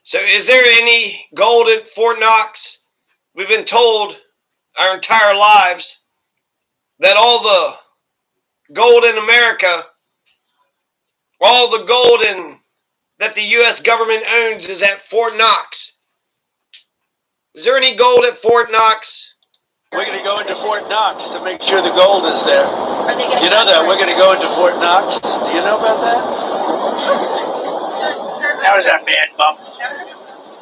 So is there any gold at Fort Knox? We've been told our entire lives that all the gold in America, all the gold that the U.S. government owns is at Fort Knox. Is there any gold at Fort Knox? We're going to go into Fort Knox to make sure the gold is there. You know that? We're going to go into Fort Knox. Do you know about that? That was a bad bump.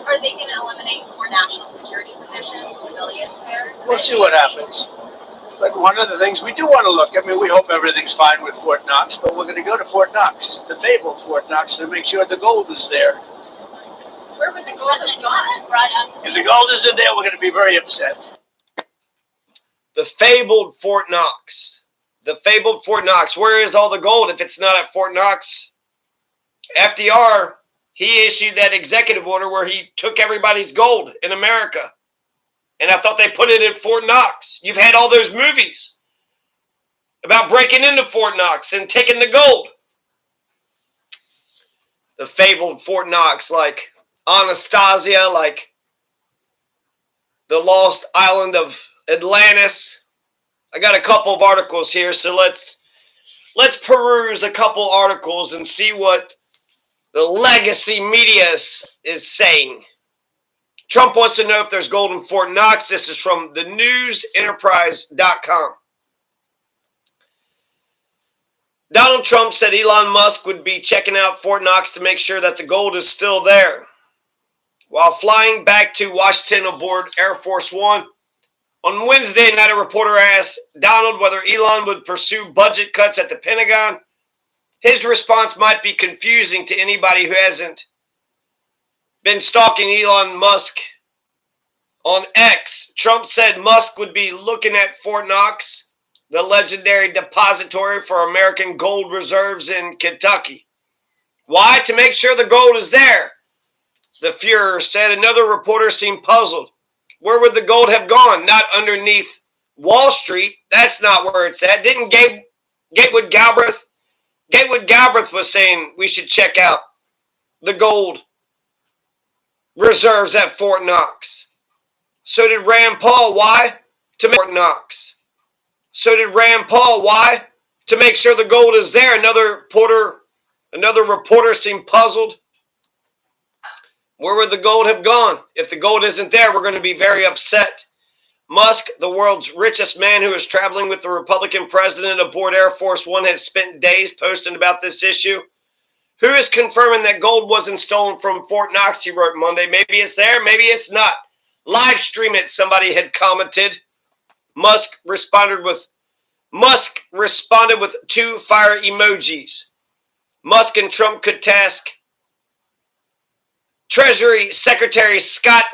Are they going to eliminate more national security positions, civilians there? We'll see what happens. But one of the things we do want to look, I mean, we hope everything's fine with Fort Knox, but we're going to go to Fort Knox, the fabled Fort Knox, to make sure the gold is there. Where would the gold have gone? If the gold isn't there, we're going to be very upset. The fabled Fort Knox. The fabled Fort Knox. Where is all the gold if it's not at Fort Knox? FDR, he issued that executive order where he took everybody's gold in America. And I thought they put it at Fort Knox. You've had all those movies about breaking into Fort Knox and taking the gold. The fabled Fort Knox, like Anastasia, like the lost island of Atlantis. I got a couple of articles here, so let's peruse a couple articles and see what the legacy media is saying. Trump wants to know if there's gold in Fort Knox. This is from thenewsenterprise.com. Donald Trump said Elon Musk would be checking out Fort Knox to make sure that the gold is still there. While flying back to Washington aboard Air Force One, on Wednesday night, a reporter asked Donald whether Elon would pursue budget cuts at the Pentagon. His response might be confusing to anybody who hasn't been stalking Elon Musk on X. Trump said Musk would be looking at Fort Knox, the legendary depository for American gold reserves in Kentucky. Why? To make sure the gold is there, the Fuhrer said. Another reporter seemed puzzled. Where would the gold have gone? Not underneath Wall Street. That's not where it's at. Didn't Gatewood Galbraith was saying we should check out the gold reserves at Fort Knox. So did Rand Paul. Why? To make Fort Knox. So did Rand Paul. Why? To make sure the gold is there. Another reporter seemed puzzled. Where would the gold have gone? If the gold isn't there, we're going to be very upset. Musk, the world's richest man who is traveling with the Republican president aboard Air Force One, has spent days posting about this issue. Who is confirming that gold wasn't stolen from Fort Knox, he wrote Monday. Maybe it's there, maybe it's not. Live stream it, somebody had commented. Musk responded with 2 fire emojis. Musk and Trump could task Treasury Secretary Scott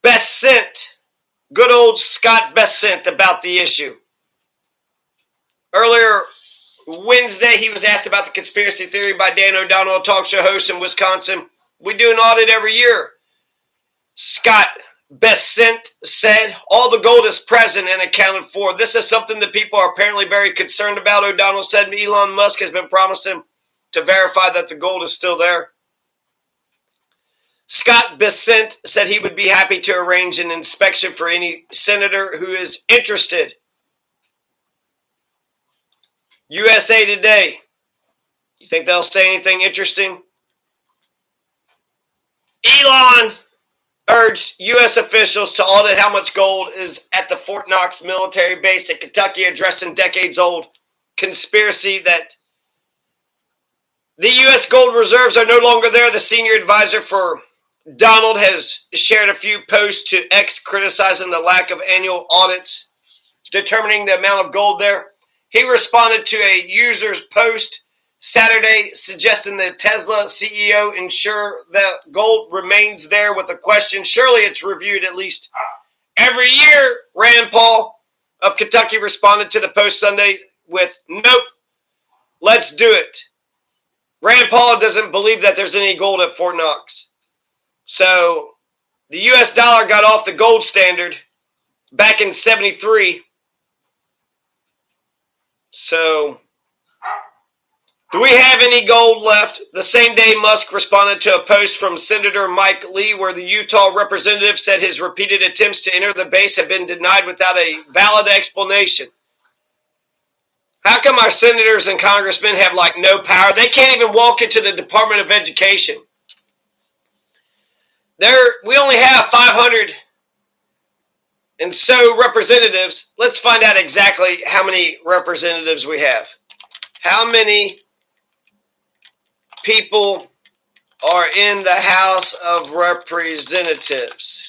Bessent, good old Scott Bessent, about the issue. Earlier Wednesday, he was asked about the conspiracy theory by Dan O'Donnell, a talk show host in Wisconsin. We do an audit every year. Scott Bessent said all the gold is present and accounted for. This is something that people are apparently very concerned about. O'Donnell said Elon Musk has been promising to verify that the gold is still there. Scott Bessent said he would be happy to arrange an inspection for any senator who is interested. USA Today. You think they'll say anything interesting? Elon urged U.S. officials to audit how much gold is at the Fort Knox military base in Kentucky, addressing decades-old conspiracy that the U.S. gold reserves are no longer there. The senior advisor for Donald has shared a few posts to X criticizing the lack of annual audits determining the amount of gold there. He responded to a user's post Saturday suggesting the Tesla CEO ensure that gold remains there with a question. Surely it's reviewed at least every year. Rand Paul of Kentucky responded to the post Sunday with, nope, let's do it. Rand Paul doesn't believe that there's any gold at Fort Knox. So the U.S. dollar got off the gold standard back in 73. So Do we have any gold left? The same day, Musk responded to a post from Senator Mike Lee where the Utah representative said his repeated attempts to enter the base have been denied without a valid explanation. How come our senators and congressmen have like no power? They can't even walk into the Department of Education. We only have 500 and so representatives. Let's find out exactly how many representatives we have. How many people are in the House of Representatives?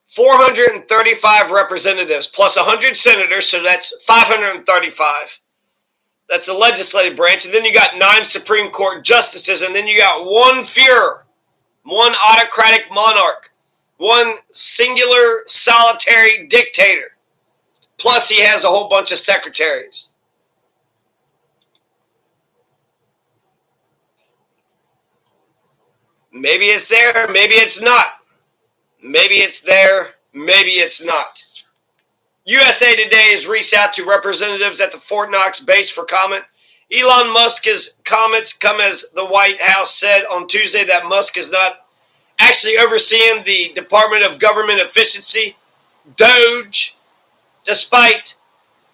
435 representatives plus 100 senators, so that's 535. That's the legislative branch. And then you got 9 Supreme Court justices, and then you got one Führer, one autocratic monarch, one singular solitary dictator. Plus he has a whole bunch of secretaries. Maybe it's there, maybe it's not. Maybe it's there, maybe it's not. USA Today has reached out to representatives at the Fort Knox base for comment. Elon Musk's comments come as the White House said on Tuesday that Musk is not actually overseeing the Department of Government Efficiency, DOGE, despite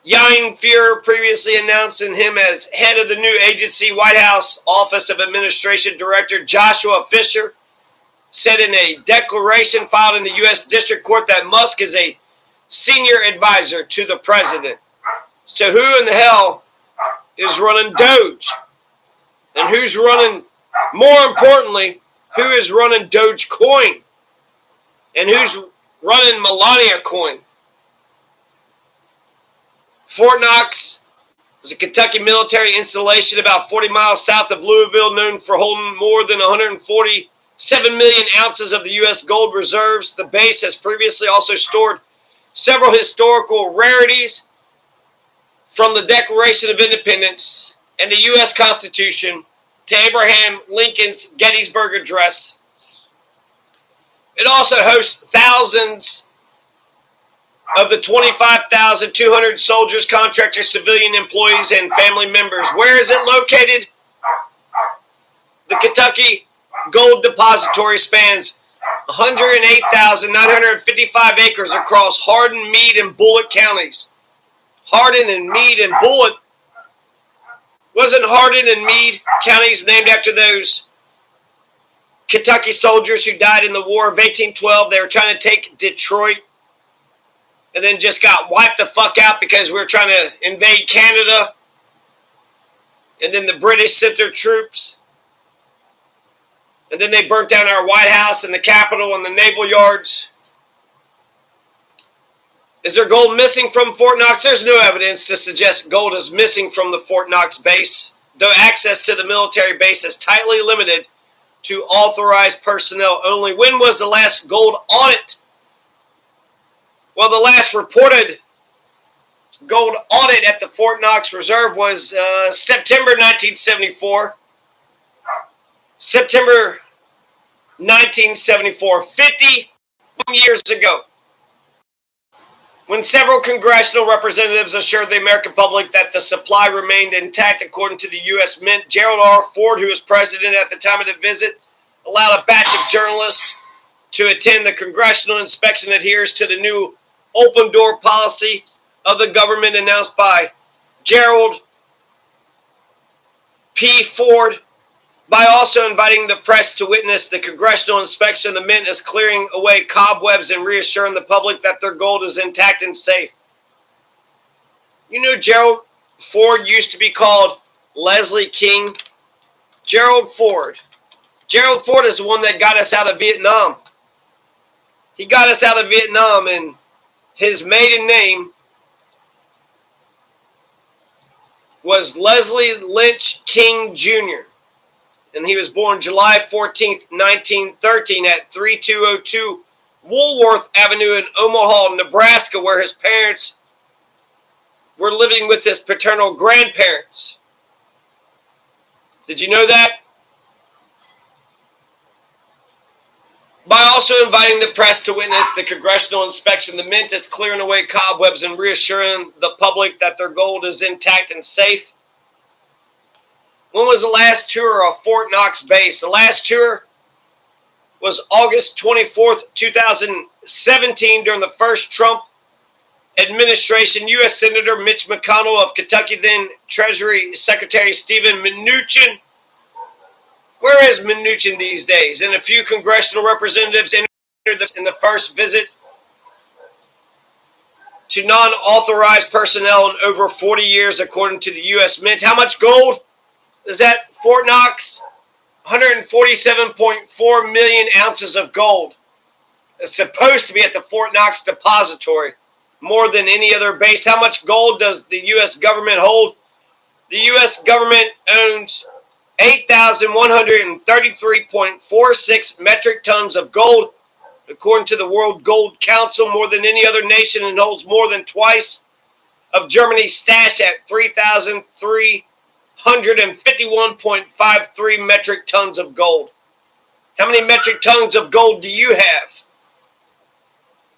Jan Führer previously announcing him as head of the new agency. White House Office of Administration Director Joshua Fisher said in a declaration filed in the U.S. District Court that Musk is a senior advisor to the president. So who in the hell is running Doge? And who's running, more importantly, who is running Dogecoin? And who's running Melania Coin? Fort Knox is a Kentucky military installation about 40 miles south of Louisville, known for holding more than 147 million ounces of the U.S. gold reserves. The base has previously also stored several historical rarities from the Declaration of Independence and the U.S. Constitution to Abraham Lincoln's Gettysburg Address. It also hosts thousands of the 25,200 soldiers, contractors, civilian employees, and family members. Where is it located? The Kentucky Gold Depository spans 108,955 acres across Hardin, Meade, and Bullitt counties. Hardin and Meade and Bullitt. Wasn't Hardin and Meade counties named after those Kentucky soldiers who died in the War of 1812? They were trying to take Detroit and then just got wiped the fuck out because we were trying to invade Canada. And then the British sent their troops. And then they burnt down our White House and the Capitol and the naval yards. Is there gold missing from Fort Knox? There's no evidence to suggest gold is missing from the Fort Knox base, though access to the military base is tightly limited to authorized personnel only. When was the last gold audit? Well, the last reported gold audit at the Fort Knox Reserve was September 1974. September 1974, 50 years ago, when several congressional representatives assured the American public that the supply remained intact according to the U.S. Mint. Gerald R. Ford, who was president at the time of the visit, allowed a batch of journalists to attend the congressional inspection that adheres to the new open door policy of the government announced by Gerald P. Ford. By also inviting the press to witness the congressional inspection, the Mint is clearing away cobwebs and reassuring the public that their gold is intact and safe. You know, Gerald Ford used to be called Leslie King. Gerald Ford. Gerald Ford is the one that got us out of Vietnam. He got us out of Vietnam, and his maiden name was Leslie Lynch King Jr., and he was born July 14th, 1913 at 3202 Woolworth Avenue in Omaha, Nebraska, where his parents were living with his paternal grandparents. Did you know that? By also inviting the press to witness the congressional inspection, the Mint is clearing away cobwebs and reassuring the public that their gold is intact and safe. When was the last tour of Fort Knox base? The last tour was August 24th, 2017 during the first Trump administration. U.S. Senator Mitch McConnell of Kentucky, then Treasury Secretary Stephen Mnuchin. Where is Mnuchin these days? And a few congressional representatives entered in the first visit to non-authorized personnel in over 40 years, according to the U.S. Mint. How much gold is at Fort Knox? 147.4 million ounces of gold. It's supposed to be at the Fort Knox depository, more than any other base. How much gold does the U.S. government hold? The U.S. government owns 8,133.46 metric tons of gold, according to the World Gold Council, more than any other nation, and holds more than twice of Germany's stash at 3,351.53 metric tons of gold. How many metric tons of gold do you have?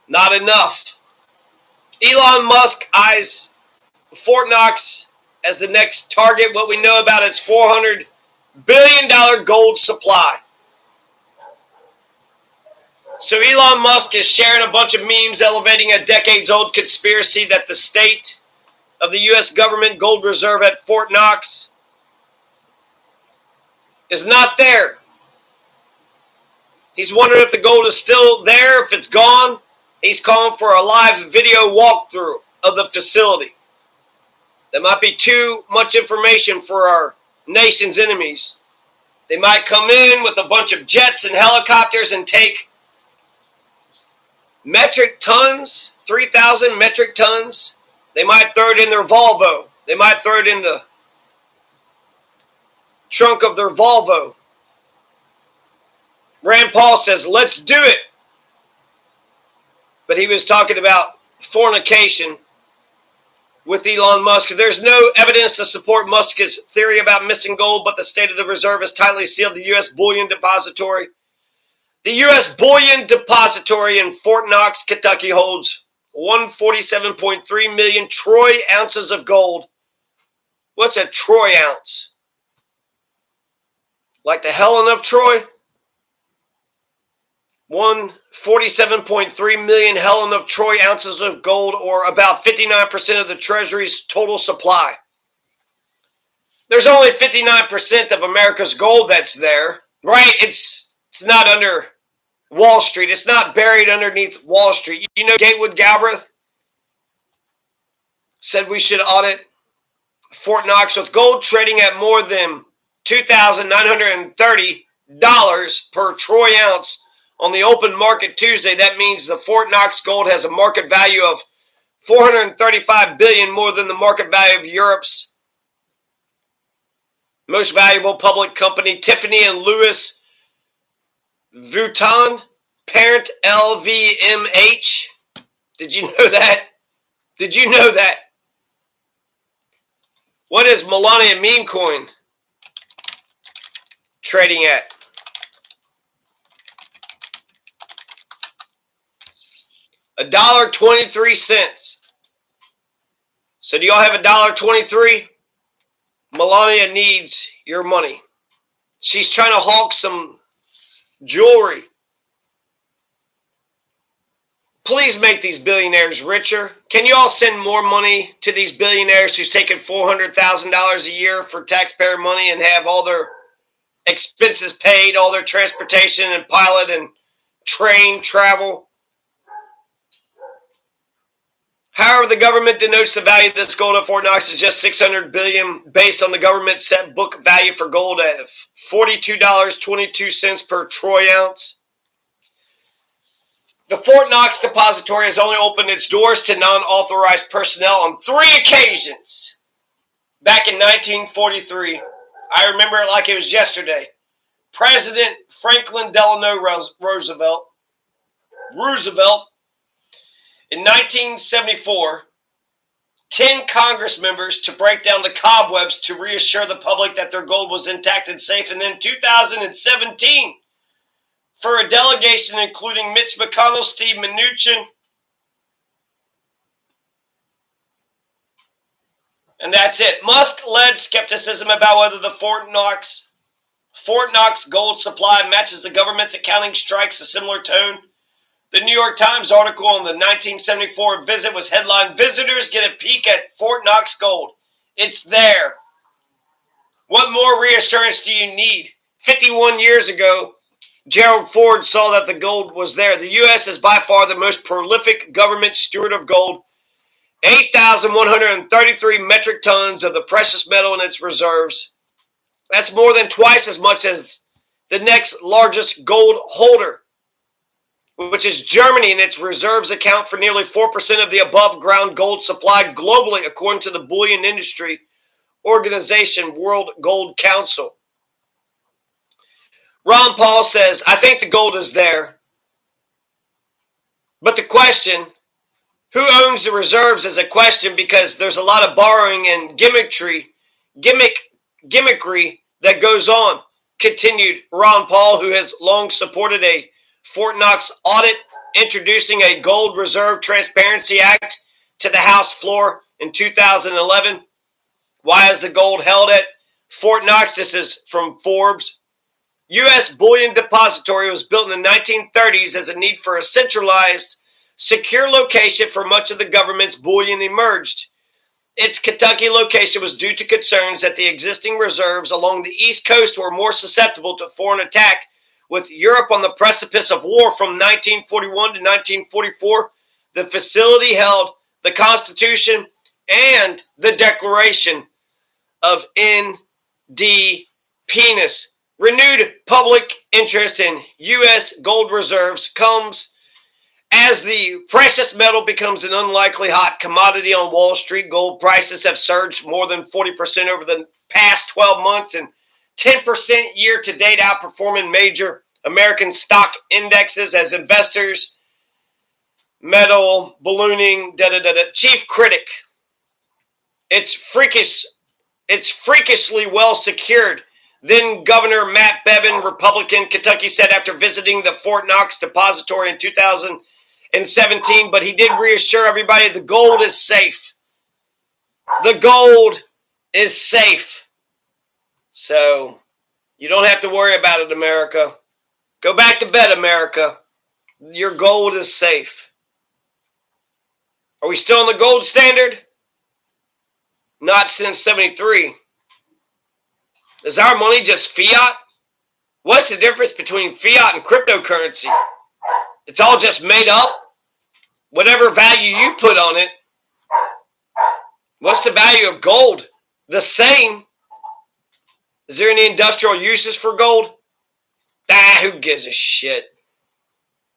Not enough. Elon Musk eyes Fort Knox as the next target. What we know about its $400 billion gold supply. So Elon Musk is sharing a bunch of memes elevating a decades-old conspiracy that the state of the U.S. government gold reserve at Fort Knox is not there. He's wondering if the gold is still there, if it's gone. He's calling for a live video walkthrough of the facility. That might be too much information for our nation's enemies. They might come in with a bunch of jets and helicopters and take metric tons, 3,000 metric tons. They might throw it in their Volvo. They might throw it in the trunk of their Volvo. Rand Paul says, let's do it. But he was talking about fornication with Elon Musk. There's no evidence to support Musk's theory about missing gold, but the state of the reserve is tightly sealed. The U.S. Bullion Depository. The U.S. Bullion Depository in Fort Knox, Kentucky holds 147.3 million troy ounces of gold. What's a troy ounce? Like the Helen of Troy? 147.3 million Helen of Troy ounces of gold, or about 59% of the Treasury's total supply. There's only 59% of America's gold that's there, right? It's not under Wall Street. It's not buried underneath Wall Street. You know, Gatewood Galbraith said we should audit Fort Knox with gold trading at more than $2,930 per troy ounce on the open market Tuesday. That means the Fort Knox gold has a market value of $435 billion, more than the market value of Europe's most valuable public company, Tiffany and Louis Vuitton, parent LVMH. Did you know that? Did you know that? What is Melania meme coin trading at? $1.23. So do y'all have $1.23? Melania needs your money. She's trying to hawk some jewelry. Please make these billionaires richer. Can you all send more money to these billionaires who's taking $400,000 a year for taxpayer money and have all their expenses paid, all their transportation and pilot and train travel? However, the government denotes the value of this gold at Fort Knox is just $600 billion, based on the government set book value for gold at $42.22 per troy ounce. The Fort Knox Depository has only opened its doors to non-authorized personnel on 3 occasions. Back in 1943, I remember it like it was yesterday. President Franklin Delano Roosevelt, in 1974, 10 Congress members to break down the cobwebs to reassure the public that their gold was intact and safe. And then 2017, for a delegation including Mitch McConnell, Steve Mnuchin, And that's it. Musk led skepticism about whether the Fort Knox gold supply matches the government's accounting strikes a similar tone. The New York Times article on the 1974 visit was headlined, "Visitors get a peek at Fort Knox gold. It's there." What more reassurance do you need? 51 years ago, Gerald Ford saw that the gold was there. The U.S. is by far the most prolific government steward of gold. 8,133 metric tons of the precious metal in its reserves. That's more than twice as much as the next largest gold holder, which is Germany, and its reserves account for nearly 4% of the above-ground gold supplied globally, according to the bullion industry organization World Gold Council. Ron Paul says, "I think the gold is there. But the question, who owns the reserves, is a question because there's a lot of borrowing and gimmickry that goes on," continued Ron Paul, who has long supported a Fort Knox audit, introducing a Gold Reserve Transparency Act to the House floor in 2011. Why is the gold held at Fort Knox? This is from Forbes. U.S. bullion depository was built in the 1930s as a need for a centralized, secure location for much of the government's bullion emerged. Its Kentucky location was due to concerns that the existing reserves along the East Coast were more susceptible to foreign attack. With Europe on the precipice of war from 1941 to 1944, the facility held the Constitution and the Declaration of Independence. Renewed public interest in U.S. gold reserves comes as the precious metal becomes an unlikely hot commodity on Wall Street. Gold prices have surged more than 40% over the past 12 months and 10% year to date, outperforming major American stock indexes as investors. Metal ballooning, chief critic. It's freakishly well secured. Then Governor Matt Bevin, Republican, Kentucky, said after visiting the Fort Knox depository in 2017, but he did reassure everybody the gold is safe. The gold is safe. So you don't have to worry about it, America. Go back to bed, America. Your gold is safe. Are we still on the gold standard? Not since 73. Is our money just fiat? What's the difference between fiat and cryptocurrency? It's all just made up. Whatever value you put on it. What's the value of gold? The same. Is there any industrial uses for gold? Who gives a shit?